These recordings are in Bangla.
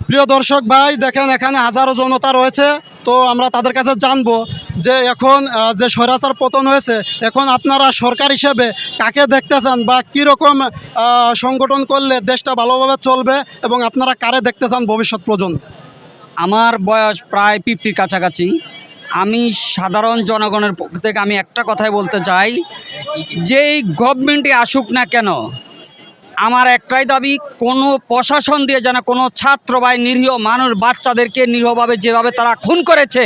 প্রিয় দর্শক ভাই, দেখেন এখানে হাজারো জনতা রয়েছে। তো আমরা তাদের কাছে জানবো যে এখন যে স্বৈরাচার পতন হয়েছে, এখন আপনারা সরকার হিসেবে কাকে দেখতে চান বা কীরকম সংগঠন করলে দেশটা ভালোভাবে চলবে এবং আপনারা কারে দেখতে চান ভবিষ্যৎ প্রজন্ম? আমার বয়স প্রায় 50-র কাছাকাছি। আমি সাধারণ জনগণের পক্ষ থেকে আমি একটা কথাই বলতে চাই, যেই গভর্নমেন্টে আসুক না কেন, আমার একটাই দাবি, কোনো প্রশাসন দিয়ে যেন কোনো ছাত্র বা নিরীহ মানুষ বাচ্চাদেরকে নিরীহভাবে যেভাবে তারা খুন করেছে,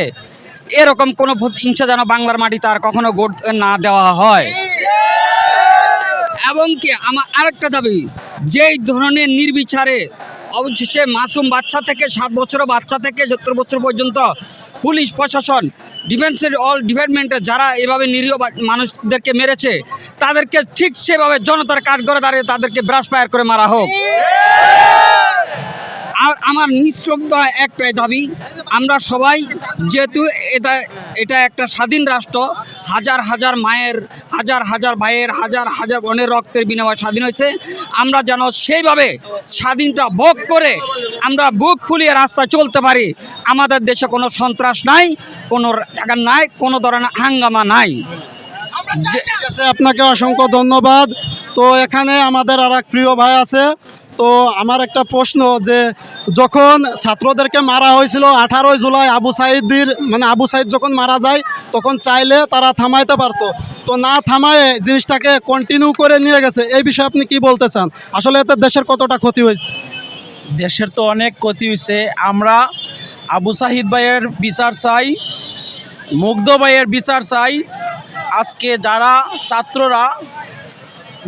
এরকম কোনো হিংসা যেন বাংলার মাটিতে আর কখনো গড়তে না দেওয়া হয়। এবং কি আমার আরেকটা দাবি, যেই ধরনের নির্বিচারে অবশেষে মাসুম বাচ্চা থেকে 7 বছরের বাচ্চা থেকে 70 বছর পর্যন্ত পুলিশ প্রশাসন ডিফেন্সের অল ডিপার্টমেন্টে যারা এভাবে নিরীহ মানুষদেরকে মেরেছে, তাদেরকে ঠিক সেভাবে জনতার কাঠগড়ে দাঁড়িয়ে তাদেরকে ব্রাশ ফায়ার করে মারা হোক। আর আমার নিঃশব্দ একটাই দাবি, আমরা সবাই যেহেতু এটা একটা স্বাধীন রাষ্ট্র, হাজার হাজার মায়ের, হাজার হাজার ভাইয়ের, হাজার হাজার বোনের রক্তের বিনিময়ে স্বাধীন হয়েছে, আমরা যেন সেইভাবে স্বাধীনতা ভোগ করে আমরা বুক ফুলিয়ে রাস্তায় চলতে পারি। আমাদের দেশে কোনো সন্ত্রাস নাই, কোনো জায়গা নাই, কোনো ধরনের হাঙ্গামা নাই। ঠিক আছে, আপনাকে অসংখ্য ধন্যবাদ। তো এখানে আমাদের আর এক প্রিয় ভাই আছে। তো আমার একটা প্রশ্ন, যে যখন ছাত্রদেরকে মারা হয়েছিল 18 জুলাই আবু সাঈদ যখন মারা যায়, তখন চাইলে তারা থামাইতে পারতো, তো না থামায়ে জিনিসটাকে কন্টিনিউ করে নিয়ে গেছে। এই বিষয়ে আপনি কি বলতে চান? আসলে এতে দেশের কতটা ক্ষতি হয়েছে? দেশের তো অনেক ক্ষতি হয়েছে। আমরা আবু সাঈদ ভাইয়ের বিচার চাই, মুগ্ধ ভাইয়ের বিচার চাই। আজকে যারা ছাত্ররা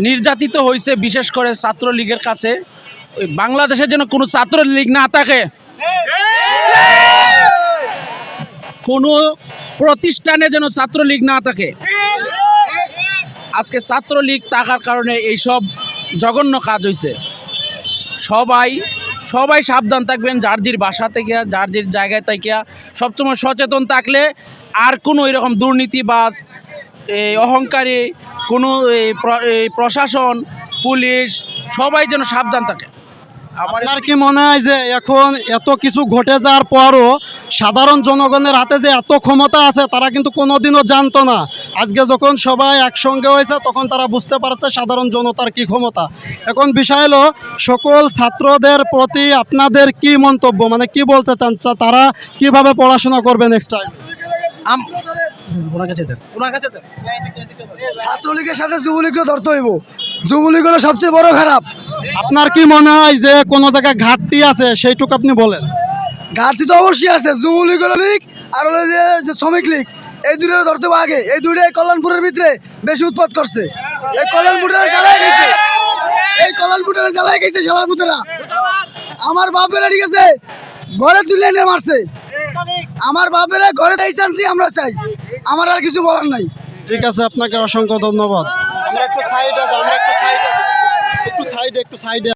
নির্যাতিত হয়েছে, বিশেষ করে ছাত্রলীগের কাছে, ওই বাংলাদেশের যেন কোনো ছাত্রলীগ না থাকে, কোনো প্রতিষ্ঠানে যেন ছাত্রলীগ না থাকে। আজকে ছাত্রলীগ থাকার কারণে এইসব জঘন্য কাজ হয়েছে। সবাই সাবধান থাকবেন, যার জির বাসা থেকে, যার জির জায়গায় থেকে সবসময় সচেতন থাকলে আর কোনো এরকম দুর্নীতিবাজ, অহংকারী কোনো প্রশাসন, পুলিশ সবাই যেন সাবধান থাকে। আপনার কি মনে হয় যে এখন এত কিছু ঘটে যাওয়ার পরও সাধারণ জনগণের হাতে যে এত ক্ষমতা আছে, তারা কিন্তু কোনোদিনও জানতো না? আজকে যখন সবাই একসঙ্গে হয়েছে, তখন তারা বুঝতে পারছে সাধারণ জনতার কি ক্ষমতা। এখন বিষয় হলো, সকল ছাত্রদের প্রতি আপনাদের কি মন্তব্য, মানে কি বলতে চান, তারা কিভাবে পড়াশোনা করবে নেক্সট টাইম? ছাত্রলীগের সাথে যুবলীগকে ধরতে হইব। যুবলীগ হলো সবচেয়ে বড় খারাপ। আপনার কি মনে হয় যে কোনো জায়গায় ঘাটতি আছে, সেইটুকু আপনি বলেন। ঘাটতি তো অবশ্যই আছে। যুবলীগ হলো লীগ, আর হলো যে শ্রমিক লীগ, এই দুটো ধরতে হবে আগে। এই দুটোই কল্যাণপুরের ভিতরে বেশি উৎপাত করছে। এই কল্যাণপুরে জ্বালায় গেছে সবার পুতেরা। আমার বাপেরা ঠিক আছে ঘরে তুলে এনে মারছে, আমার বাপেরা ঘরে তাই চানছি আমরা চাই, আমার আর কিছু বলার নাই। ঠিক আছে, আপনাকে অসংখ্য ধন্যবাদ। আমরা একটু সাইডে